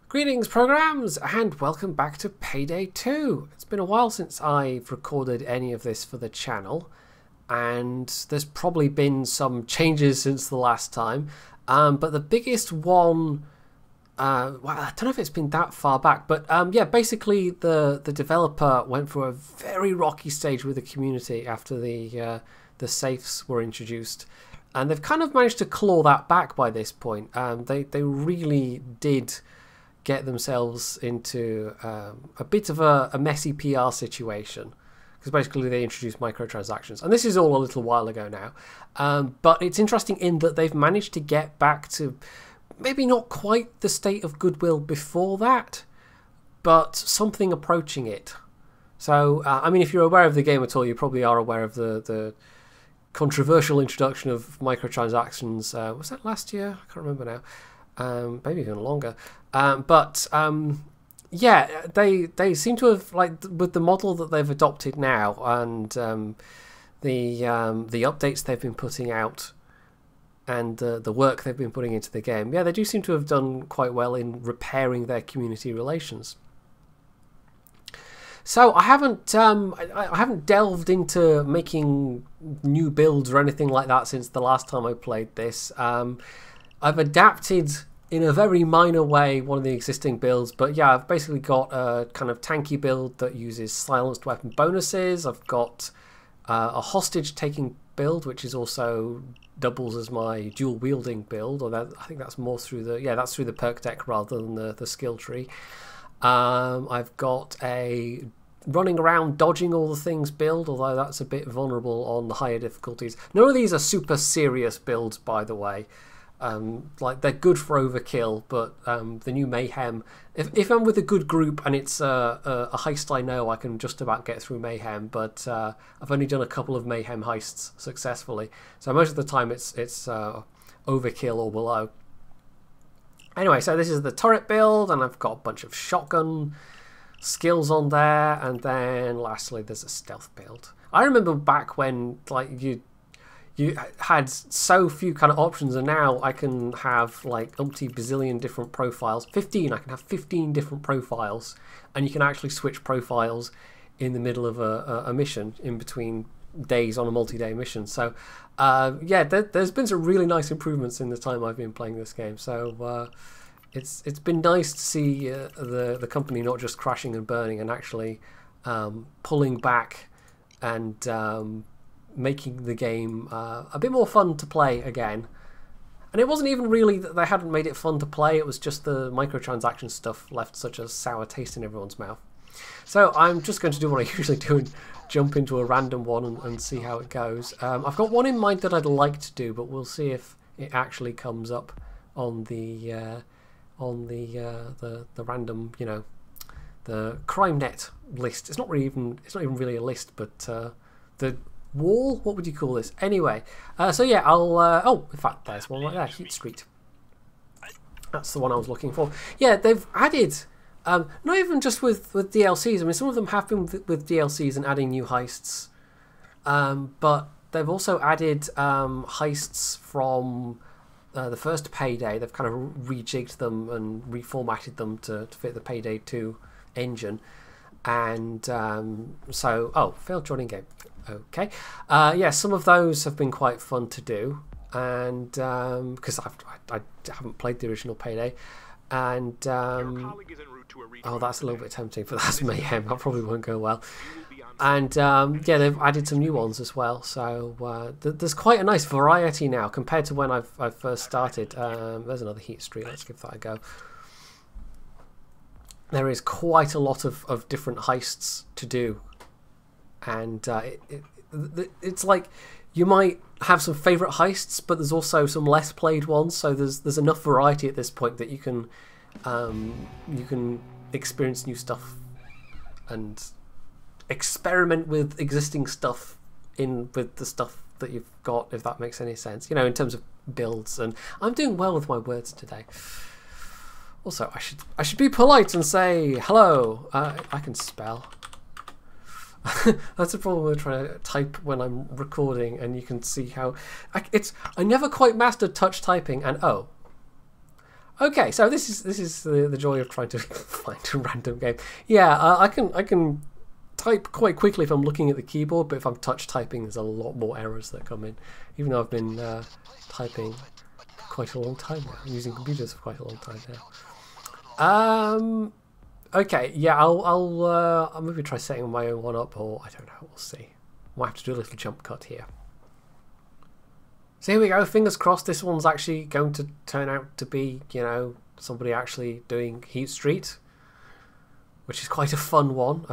Greetings programs and welcome back to Payday 2. It's been a while since I've recorded any of this for the channel and there's probably been some changes since the last time, but the biggest one, well, I don't know if it's been that far back, but yeah, basically the developer went through a very rocky stage with the community after the safes were introduced. And they've kind of managed to claw that back by this point. They really did get themselves into a bit of a messy PR situation, because basically they introduced microtransactions, and this is all a little while ago now, but it's interesting in that they've managed to get back to maybe not quite the state of goodwill before that, but something approaching it. So I mean, if you're aware of the game at all, you probably are aware of the controversial introduction of microtransactions. Was that last year? I can't remember now. Maybe even longer. Yeah, they seem to have, like, with the model that they've adopted now and the updates they've been putting out and the work they've been putting into the game, yeah, they do seem to have done quite well in repairing their community relations. So I haven't delved into making new builds or anything like that since the last time I played this. I've adapted in a very minor way one of the existing builds, but yeah, I've basically got a kind of tanky build that uses silenced weapon bonuses. I've got a hostage taking build, which is also doubles as my dual wielding build, although I think that's more through that's through the perk deck rather than the skill tree. I've got a running around dodging all the things build, although that's a bit vulnerable on the higher difficulties. None of these are super serious builds, by the way. Like, they're good for overkill, but the new Mayhem, if I'm with a good group and it's a heist I know, I can just about get through Mayhem, but I've only done a couple of Mayhem heists successfully, so most of the time it's overkill or below. Anyway, so this is the turret build, and I've got a bunch of shotgun skills on there, and then lastly there's a stealth build. I remember back when, like, you had so few kind of options, and now I can have like umpty bazillion different profiles. 15, I can have 15 different profiles, and you can actually switch profiles in the middle of a mission, in between days on a multi-day mission. So yeah, there's been some really nice improvements in the time I've been playing this game. So it's been nice to see the company not just crashing and burning, and actually pulling back and making the game a bit more fun to play again. And it wasn't even really that they hadn't made it fun to play, it was just the microtransaction stuff left such a sour taste in everyone's mouth. So I'm just going to do what I usually do and jump into a random one and see how it goes. I've got one in mind that I'd like to do, but we'll see if it actually comes up on the random, you know, the CrimeNet list. It's not even really a list, but the wall, what would you call this? Anyway, so yeah, I'll oh, in fact, there's one right there, Heat Street. That's the one I was looking for. Yeah, they've added, not even just with DLCs, I mean, some of them have been with DLCs and adding new heists, but they've also added heists from the first Payday. They've kind of rejigged them and reformatted them to fit the Payday 2 engine. And so, oh, failed joining game. Okay, yeah, some of those have been quite fun to do, and because I haven't played the original Payday, and oh, that's a little bit tempting, but that's Mayhem. That probably won't go well. And yeah, they've added some new ones as well, so there's quite a nice variety now compared to when I first started. There's another Heat Street. Let's give that a go. There is quite a lot of different heists to do, and it's like you might have some favourite heists, but there's also some less played ones. So there's enough variety at this point that you can experience new stuff and experiment with existing stuff with the stuff that you've got, if that makes any sense. You know, in terms of builds. And I'm doing well with my words today. Also, I should be polite and say hello. I can spell. That's the problem with trying to type when I'm recording, and you can see how I never quite mastered touch typing. And oh, Okay, so this is the joy of trying to find a random game. Yeah, I can type quite quickly if I'm looking at the keyboard, but if I'm touch typing, there's a lot more errors that come in. Even though I've been typing quite a long time now, I'm using computers for quite a long time now. Okay, yeah, I'll maybe try setting my own one up, or I don't know, we'll see. Might have to do a little jump cut here. So here we go, fingers crossed this one's actually going to turn out to be, you know, somebody actually doing Heat Street, which is quite a fun one.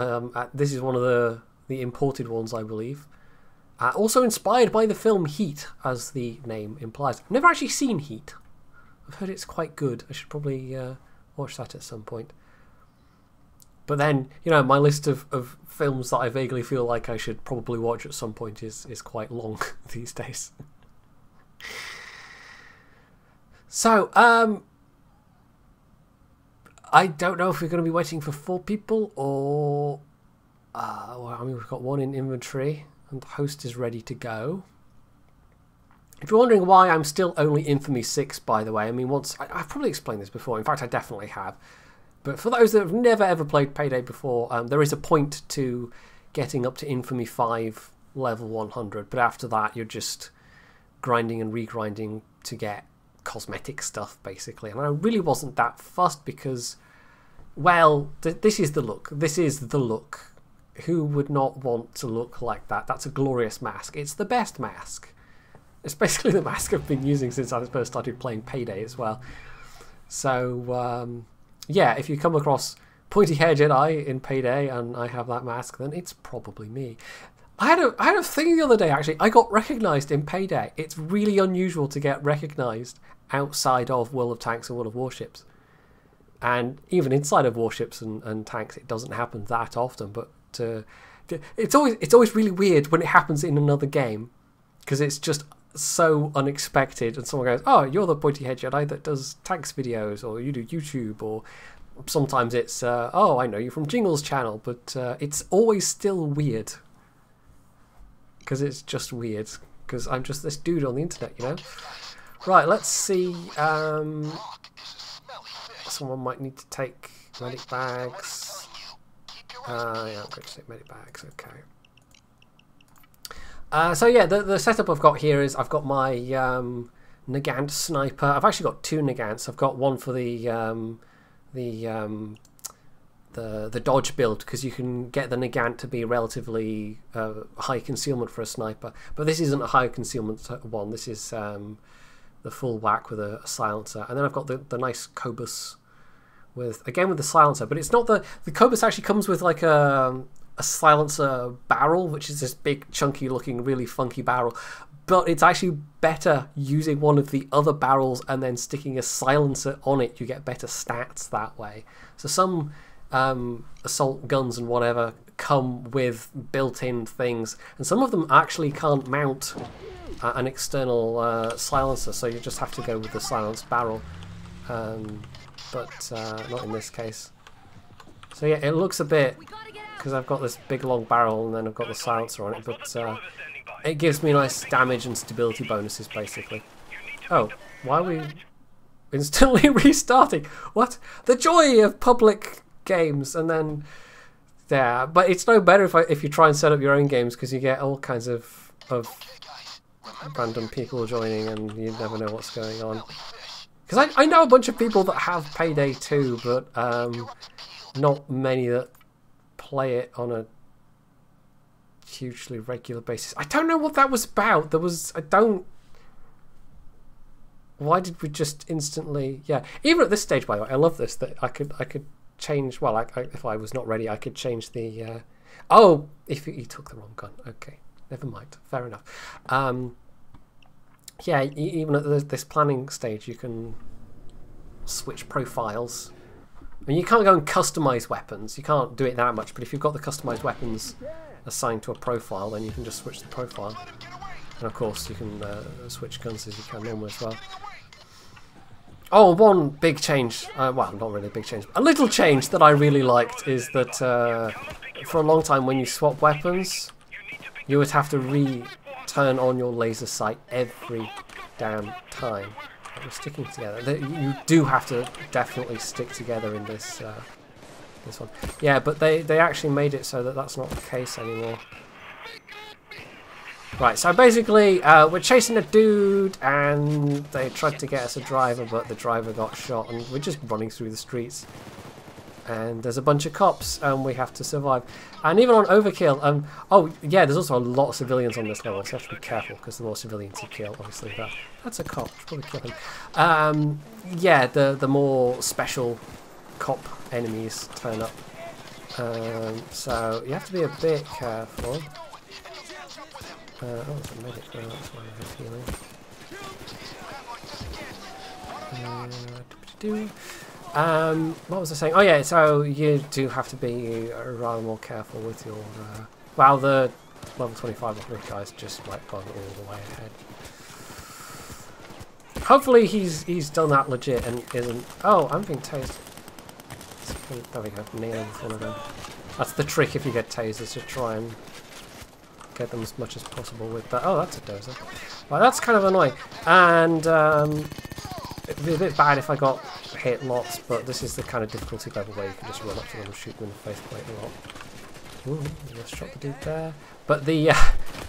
This is one of the imported ones, I believe. Also inspired by the film Heat, as the name implies. I've never actually seen Heat. I've heard it's quite good. I should probably watch that at some point. But then, you know, my list of films that I vaguely feel like I should probably watch at some point is quite long these days. So, I don't know if we're going to be waiting for 4 people or... well, I mean, we've got 1 in inventory and the host is ready to go. If you're wondering why I'm still only Infamy 6, by the way, I mean, I've probably explained this before. In fact, I definitely have. But for those that have never ever played Payday before, there is a point to getting up to Infamy 5 level 100. But after that, you're just grinding and regrinding to get cosmetic stuff, basically. And I really wasn't that fussed because, well, this is the look. This is the look. Who would not want to look like that? That's a glorious mask. It's the best mask. It's basically the mask I've been using since I first started playing Payday as well. So, yeah, if you come across PointyHairedJedi in Payday and I have that mask, then it's probably me. I had a thing the other day, actually. I got recognised in Payday. It's really unusual to get recognised outside of World of Tanks and World of Warships. And even inside of Warships and Tanks, it doesn't happen that often. But it's always really weird when it happens in another game, because it's just so unexpected. And someone goes, "Oh, you're the PointyHairedJedi that does Tanks videos," or "You do YouTube," or sometimes it's, "Oh, I know you from Jingle's channel." But it's always still weird. Because it's just weird. Because I'm just this dude on the internet, you know? Right, let's see. Someone might need to take medic bags. Yeah, I'm going to take medic bags, okay. So yeah, the setup I've got here is I've got my Nagant sniper. I've actually got 2 Nagants. I've got one for the dodge build, because you can get the Nagant to be relatively high concealment for a sniper, but this isn't a high concealment one. This is the full whack with a silencer. And then I've got the nice Cobus with the silencer, but it's not the Cobus actually comes with like a silencer barrel, which is this big chunky looking really funky barrel, but it's actually better using one of the other barrels and then sticking a silencer on it. You get better stats that way. So some assault guns and whatever come with built-in things, and some of them actually can't mount an external silencer, so you just have to go with the silenced barrel, but not in this case. So yeah, it looks a bit, because I've got this big long barrel and then I've got the silencer on it, but it gives me nice damage and stability bonuses, basically. Oh, why are we instantly restarting? What? The joy of public games. And then yeah, but it's no better if you try and set up your own games, because you get all kinds of random people joining and you never know what's going on. Because I know a bunch of people that have Payday 2, but not many that play it on a hugely regular basis. I don't know what that was about. Why did we just instantly... Yeah, even at this stage, by the way, I love this, that I could change... Well, if I was not ready, I could change the... Oh, if you took the wrong gun. Okay, never mind. Fair enough. Yeah, even at this planning stage, you can switch profiles. I mean, you can't go and customize weapons. You can't do it that much, but if you've got the customized weapons assigned to a profile, then you can just switch the profile. And of course, you can switch guns as you can normally as well. Oh, one big change, well, not really a big change, a little change that I really liked is that for a long time when you swap weapons, you would have to turn on your laser sight every damn time. we're sticking together. You do have to definitely stick together in this this one. Yeah, but they actually made it so that that's not the case anymore. Right, so basically we're chasing a dude and they tried to get us a driver, but the driver got shot and we're just running through the streets. And there's a bunch of cops and we have to survive. And even on Overkill, oh yeah, there's also a lot of civilians on this level, so you have to be careful because the more civilians you kill, obviously that's a cop, probably kill him. Yeah, the more special cop enemies turn up. So you have to be a bit careful. Oh, there's a medic there, that's why I have healing. What was I saying? Oh yeah, so you do have to be rather more careful with your... well, the level 25 upgrade guy's just like gone all the way ahead. Hopefully he's done that legit and isn't... Oh, I'm being tased. There we go, nail one of them. That's the trick if you get tasers, to try and get them as much as possible with that. Oh, that's a dozer. Right, that's kind of annoying. And it'd be a bit bad if I got hit lots, but this is the kind of difficulty level where you can just run up to them and shoot them in the face quite a lot. Ooh, just shot the dude there. But the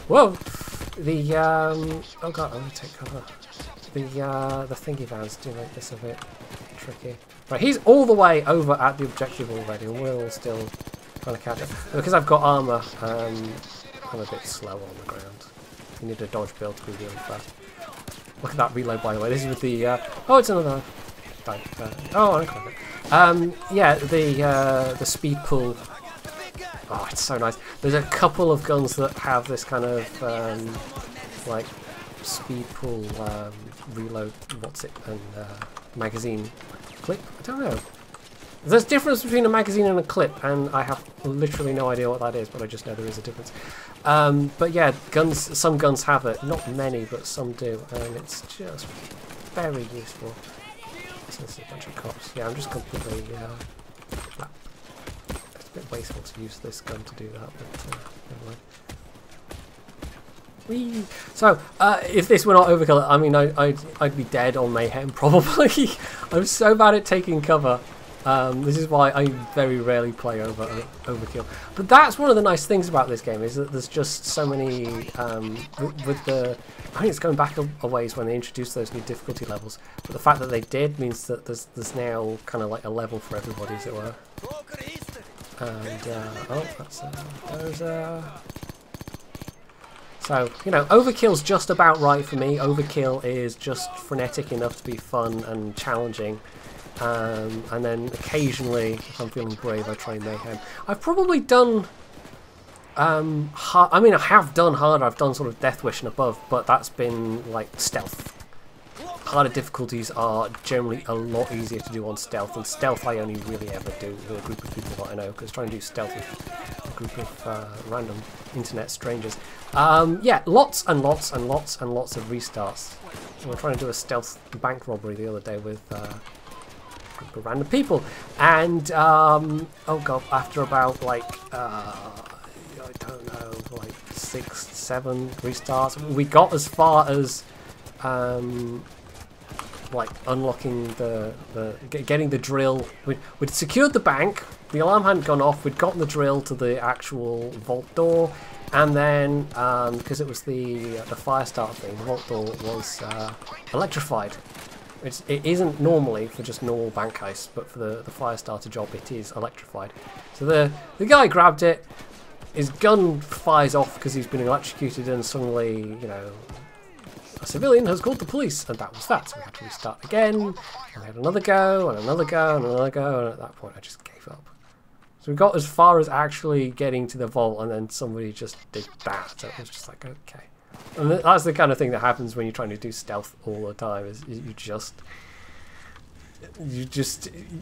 whoa, the oh god, I'm gonna take cover. The thingy vans do make this a bit tricky. Right, he's all the way over at the objective already, and we're all still trying to catch up. Because I've got armor, I'm a bit slow on the ground. You need a dodge build to be really fast. Look at that reload, by the way. This is with the oh, it's another. Oh, okay. Yeah, the speed pull. Oh, it's so nice. There's a couple of guns that have this kind of like speed pull reload. What's it? And magazine clip. I don't know. There's a difference between a magazine and a clip, and I have literally no idea what that is, but I just know there is a difference. But yeah, guns. Some guns have it. Not many, but some do, and it's just very useful. This is a bunch of cops. Yeah, I'm just completely... it's a bit wasteful to use this gun to do that, but never mind. Whee! So, if this were not Overkill, I mean, I'd be dead on Mayhem, probably. I'm so bad at taking cover. This is why I very rarely play Overkill. But that's one of the nice things about this game, is that there's just so many... with the... I think it's going back a ways when they introduced those new difficulty levels, but the fact that they did means that there's now kind of like a level for everybody, as it were. And oh, that's those. So you know, Overkill's just about right for me. Overkill is just frenetic enough to be fun and challenging, and then occasionally, if I'm feeling brave, I try Mayhem. I've probably done. I mean, I have done harder. I've done sort of Death Wish and above, but that's been like stealth. Harder difficulties are generally a lot easier to do on stealth, and stealth I only really ever do with a group of people that I know, because trying to do stealth with a group of random internet strangers. Yeah, lots and lots and lots and lots of restarts. We were trying to do a stealth bank robbery the other day with a group of random people, and oh god, after about like I don't know, like 6, 7 restarts. We got as far as like unlocking getting the drill. We'd secured the bank, the alarm hadn't gone off, we'd gotten the drill to the actual vault door, and then because it was the fire starter thing, the vault door was electrified. It isn't normally for just normal bank heists, but for the fire starter job it is electrified. So the guy grabbed it. His gun fires off because he's been electrocuted, and suddenly, you know, a civilian has called the police, and that was that. So we had to restart again, and we had another go, and another go, and another go, and at that point I just gave up. So we got as far as actually getting to the vault, and then somebody just did that. So it was just like, okay. And that's the kind of thing that happens when you're trying to do stealth all the time, is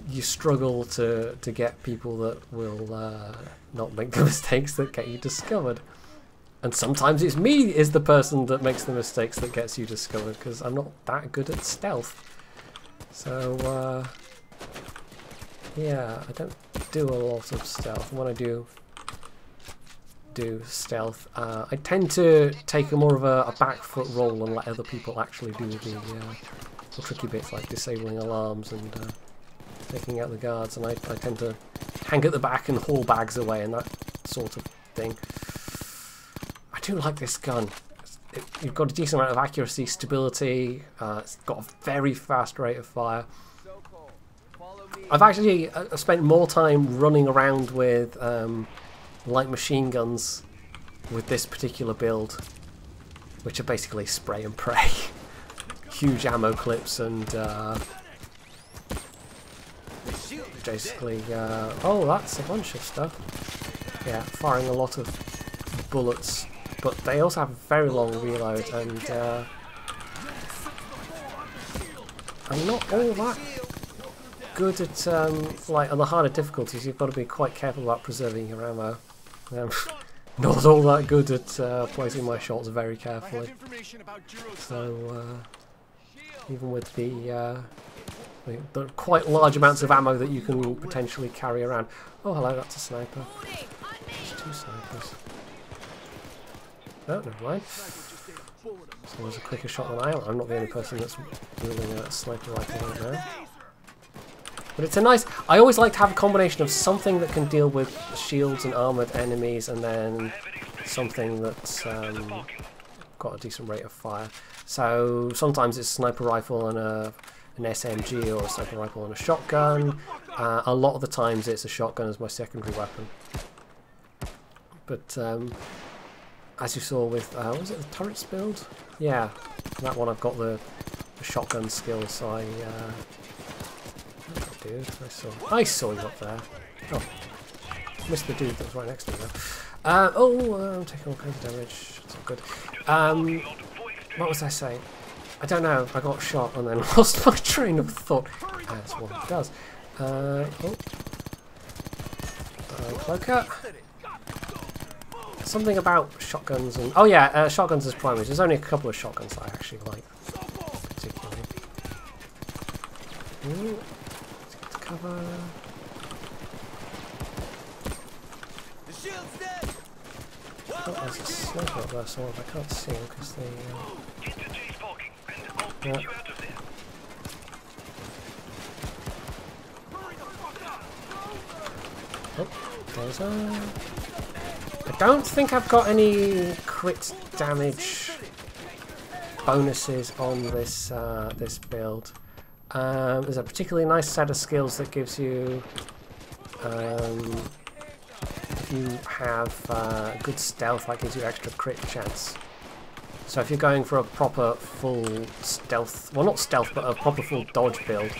you struggle to get people that will not make the mistakes that get you discovered. And sometimes it's me is the person that makes the mistakes that gets you discovered, because I'm not that good at stealth. So yeah, I don't do a lot of stealth. And when I do stealth, I tend to take more of a back foot roll and let other people actually do tricky bits like disabling alarms and taking out the guards, and I tend to hang at the back and haul bags away and that sort of thing. I do like this gun. You've got a decent amount of accuracy, stability, it's got a very fast rate of fire. I've actually spent more time running around with light machine guns with this particular build, which are basically spray and pray. Huge ammo clips and basically, oh, that's a bunch of stuff. Yeah, firing a lot of bullets, but they also have a very long reload, and I'm not all that good at, like, on the harder difficulties. You've got to be quite careful about preserving your ammo. Not all that good at placing my shots very carefully. So, even with the quite large amounts of ammo that you can potentially carry around. Oh, hello, that's a sniper. There's 2 snipers. Oh, never mind. Someone's a quicker shot than I am. I'm not the only person that's wielding a sniper rifle right now. But it's a nice... I always like to have a combination of something that can deal with shields and armoured enemies, and then something that's got a decent rate of fire. So sometimes it's a sniper rifle and an SMG, or a sniper rifle and a shotgun. A lot of the times it's a shotgun as my secondary weapon. But as you saw with, was it the turrets build? Yeah, that one I've got the shotgun skill, so I... dude, I saw you up there. Oh, missed the dude that was right next to me though. I'm taking all kinds of damage. That's not good. What was I saying? I don't know. I got shot and then lost my train of thought, as one does. Cloaker. Something about shotguns and... Oh yeah, shotguns as primaries. There's only a couple of shotguns that I actually like, particularly. Ooh. Cover. Oh, there's a sniper up there, so I can't see him because they... yeah. Oh, there's a... I don't think I've got any crit damage bonuses on this this build. There's a particularly nice set of skills that gives you, if you have good stealth, that gives you extra crit chance. So if you're going for a proper full stealth, well not stealth, but a proper full dodge build,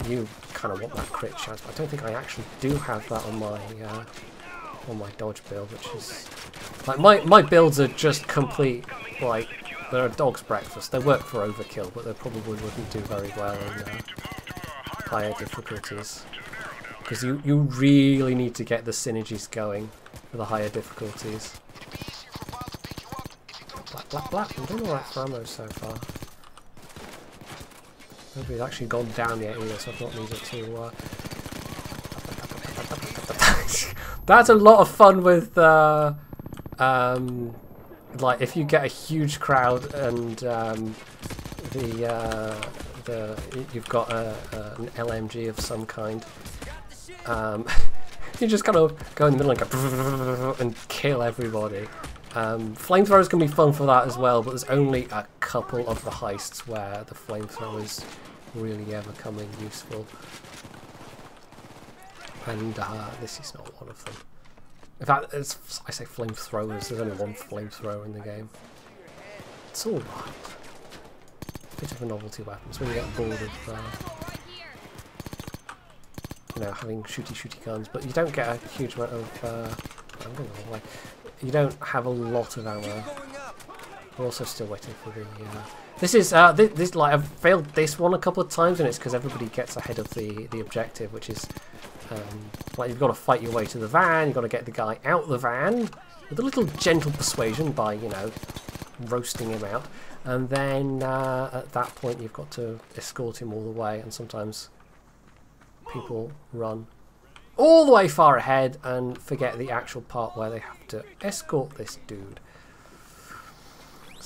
you kind of want that crit chance. But I don't think I actually do have that on my dodge build, which is like my builds are just complete, like, they're a dog's breakfast. They work for overkill, but they probably wouldn't do very well in higher difficulties. Because you really need to get the synergies going for the higher difficulties. Black. I'm doing alright for ammo so far. Nobody's actually gone down yet either, so I've not needed to... That's a lot of fun with... like if you get a huge crowd and you've got an LMG of some kind, you just kind of go in the middle and go and kill everybody. Flamethrowers can be fun for that as well, but there's only a couple of the heists where the flamethrowers really ever come in useful, and this is not one of them. In fact, I say flamethrowers, there's only one flamethrower in the game. It's alright. Bit of a novelty weapon. It's when you get bored of, you know, having shooty guns, but you don't get a huge amount of, I'm going the wrong way. You don't have a lot of ammo. We're also still waiting for the, this is, this, like, I've failed this one a couple of times, and it's because everybody gets ahead of the objective, which is, like, you've got to fight your way to the van, you've got to get the guy out the van with a little gentle persuasion by, you know, roasting him out, and then at that point you've got to escort him all the way, and sometimes people run all the way far ahead and forget the actual part where they have to escort this dude.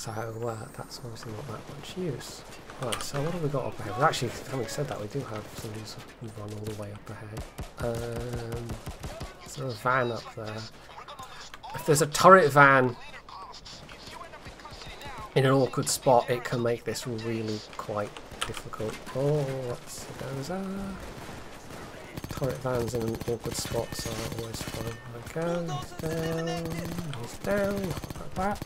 So that's obviously not that much use. Right, so what have we got up ahead? Well, actually, having said that, we do have somebody who's run all the way up ahead. Is there a van up there? If there's a turret van in an awkward spot, it can make this really quite difficult. Oh, what's those are? Turret vans in awkward spots are always fun. There we go, he's down, like that.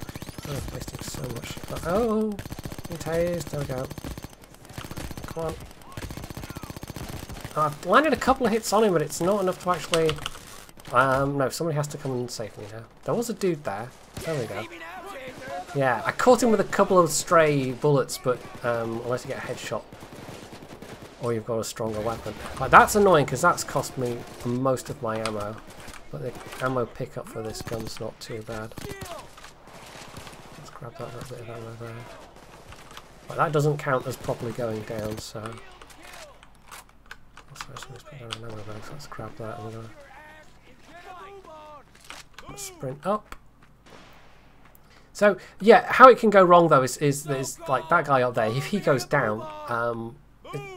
Oh, I'm wasting so much. Oh, he tased, there we go. Come on. I've landed a couple of hits on him, but it's not enough to actually... no, somebody has to come and save me now. There was a dude there. There we go. Yeah, I caught him with a couple of stray bullets, but unless you get a headshot or you've got a stronger weapon. Like, that's annoying because that's cost me most of my ammo. But the ammo pickup for this gun's not too bad. Let's grab that little bit of ammo there. But that doesn't count as properly going down, so... Let's put down an ammo bag, so let's grab that and we're gonna... Let's sprint up. So yeah, how it can go wrong though is like that guy up there. If he goes down,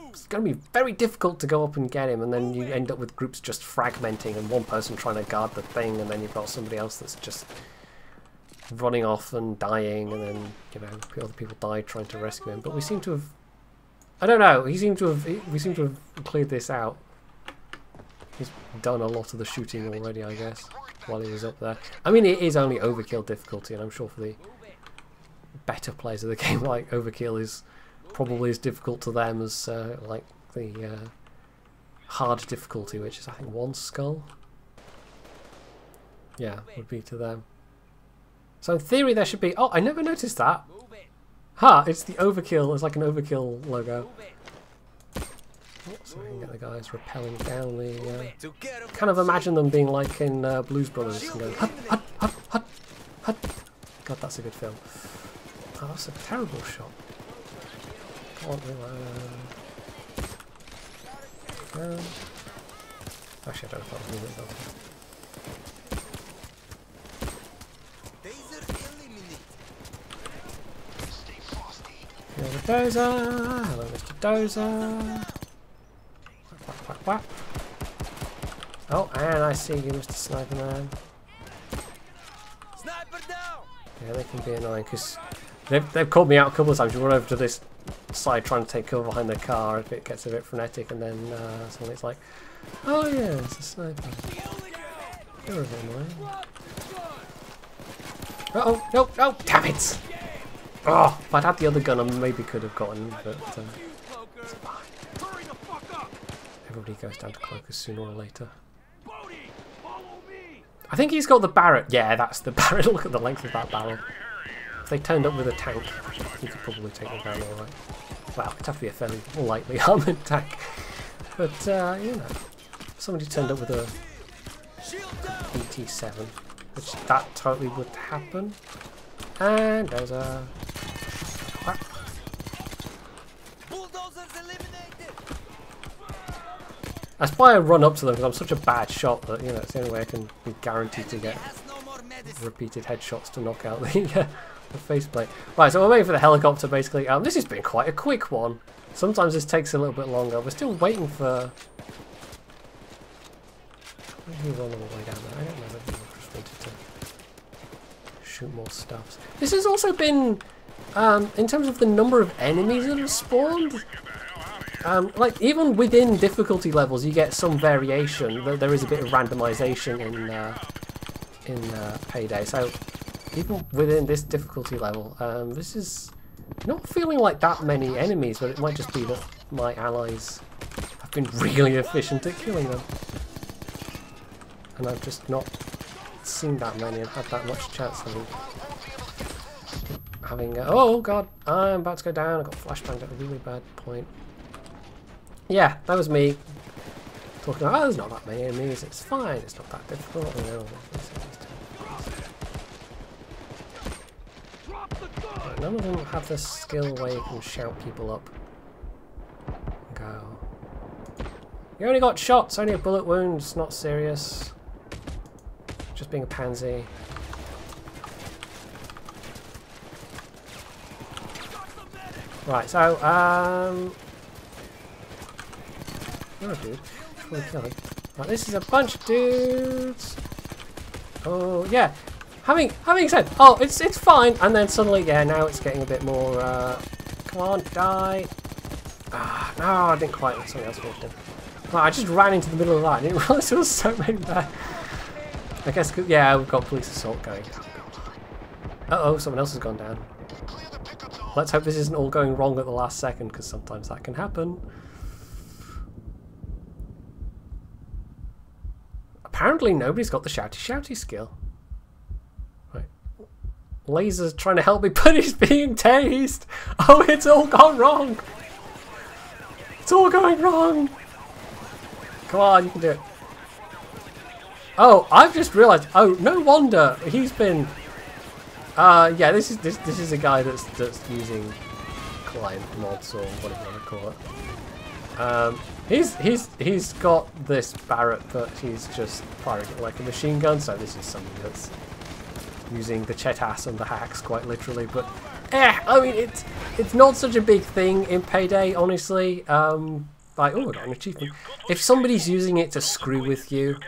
it's going to be very difficult to go up and get him, and then you end up with groups just fragmenting and one person trying to guard the thing, and then you've got somebody else that's just running off and dying, and then other people die trying to rescue him. But we seem to have, I don't know, we seem to have cleared this out. He's done a lot of the shooting already, I guess, while he was up there. I mean, it is only overkill difficulty, and I'm sure for the better players of the game, like, overkill is probably as difficult to them as like the hard difficulty, which is I think 1 skull. Yeah, would be to them. So in theory there should be... Oh, I never noticed that. Ha! It's the overkill. It's like an overkill logo. So we can get the guys rappelling down the... kind of imagine them being like in Blues Brothers and going hut, hut, hut, hut, hut. God, that's a good film. Oh, that's a terrible shot. Can't actually, I don't know if that was moving though. Here's the Dozer. Hello, Mr. Dozer. Whack, whack, whack. Oh, and I see you, Mr. Sniper Man. Sniper down. Yeah, they can be annoying because they've called me out a couple of times. You run over to this side trying to take cover behind the car if it gets a bit frenetic, and then suddenly it's like, oh yeah, it's a sniper. You're a bit annoying. Uh-oh, no, no, damn it! Oh, if I'd had the other gun I maybe could have gotten, but it's fine. Everybody goes down to Cloakers sooner or later. I think he's got the Barrett. Yeah, that's the Barrett. Look at the length of that barrel. If they turned up with a tank, he could probably take them down alright. Well, it'd have to be a fairly lightly armoured tank. But, you know, if somebody turned up with a BT-7, which that totally would happen. And there's a... Whack. That's why I run up to them, because I'm such a bad shot that, you know, it's the only way I can be guaranteed to get repeated headshots to knock out the faceplate. Right, so we're waiting for the helicopter, basically. This has been quite a quick one. Sometimes this takes a little bit longer. We're still waiting for... Where did he run all the way down there? I don't know. I just wanted to shoot more stuff. This has also been, in terms of the number of enemies that have spawned, like, even within difficulty levels, you get some variation. There is a bit of randomization in Payday. So even within this difficulty level, this is not feeling like that many enemies, but it might just be that my allies have been really efficient at killing them, and I've just not seen that many and had that much chance of having. Oh god, I'm about to go down. I got flashbanged at a really bad point. Yeah, that was me talking about, oh, there's not that many enemies, it's fine, it's not that difficult, you know. None of them have the skill where you can shout people up. Go. You only got shots, only a bullet wound, it's not serious. Just being a pansy. Right, so, oh, dude. Right, this is a bunch of dudes. Oh, yeah. Having said, oh, it's fine, and then suddenly, yeah, now it's getting a bit more, come on, die. Ah, no, I didn't quite, something else finished him. Right, I just ran into the middle of that, I didn't realise there was so many there. I guess, yeah, we've got police assault going. Uh-oh, someone else has gone down. Let's hope this isn't all going wrong at the last second, because sometimes that can happen. Apparently nobody's got the shouty skill. Right. Laser's trying to help me, but he's being tased! Oh, it's all gone wrong! It's all going wrong! Come on, you can do it. Oh, I've just realised, oh, no wonder he's been... yeah, this is a guy that's using client mods or whatever you want to call it. He's got this Barrett, but he's just firing it like a machine gun. So this is somebody that's using the Chetas and the hacks quite literally. But I mean it's not such a big thing in Payday, honestly. Like, oh, I got an achievement. If somebody's using it to screw with you.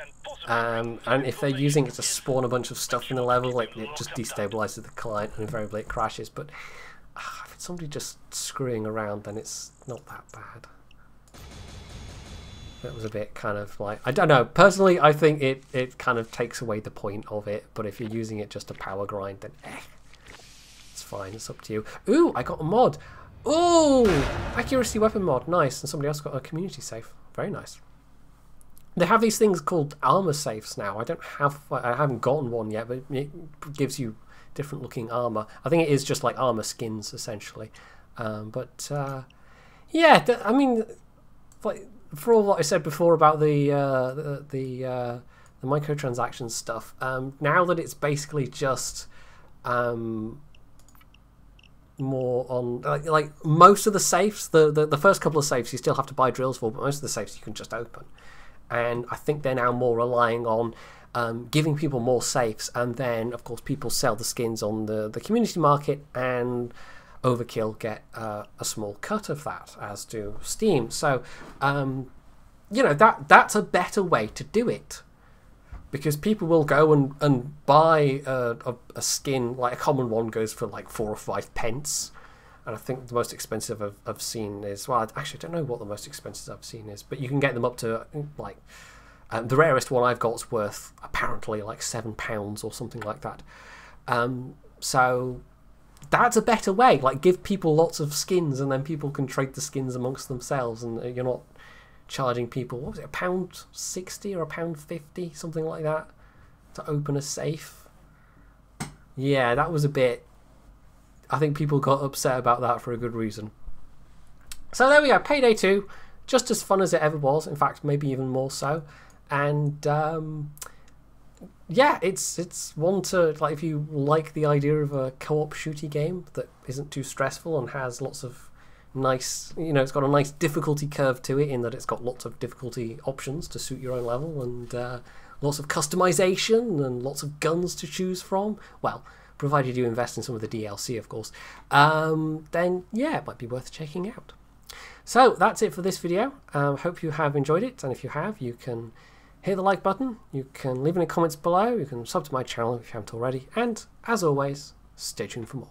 And if they're using it to spawn a bunch of stuff in the level, like it just destabilizes the client and invariably it crashes. But if it's somebody just screwing around, then it's not that bad. That was a bit kind of like, I don't know. Personally, I think it kind of takes away the point of it. But if you're using it just to power grind, then it's fine. It's up to you. Ooh, I got a mod. Ooh, accuracy weapon mod. Nice. And somebody else got a community safe. Very nice. They have these things called armor safes now. I haven't gotten one yet, but it gives you different looking armor. I think it is just like armor skins essentially. Yeah, I mean, like for all what I said before about the microtransaction stuff, now that it's basically just more on like most of the safes, the first couple of safes you still have to buy drills for, but most of the safes you can just open. And I think they're now more relying on giving people more safes, and then of course people sell the skins on the community market, and Overkill get a small cut of that, as do Steam. So you know, that's a better way to do it, because people will go and buy a skin, like a common one goes for like 4 or 5 pence. And I think the most expensive I've seen is, well, actually I don't know what the most expensive I've seen is, but you can get them up to like, the rarest one I've got is worth apparently like £7 or something like that. So that's a better way, like give people lots of skins and then people can trade the skins amongst themselves, and you're not charging people, what was it, £1.60 or £1.50, something like that, to open a safe. Yeah, that was a bit... I think people got upset about that for a good reason. So there we go, Payday 2, just as fun as it ever was, in fact maybe even more so. And yeah, it's one to, like, if you like the idea of a co-op shooty game that isn't too stressful and has lots of nice, you know, it's got a nice difficulty curve to it in that it's got lots of difficulty options to suit your own level, and lots of customization and lots of guns to choose from. Well, provided you invest in some of the DLC, of course, then yeah, it might be worth checking out. So that's it for this video. Hope you have enjoyed it, and if you have, you can hit the like button, you can leave any comments below, you can sub to my channel if you haven't already, and as always, stay tuned for more.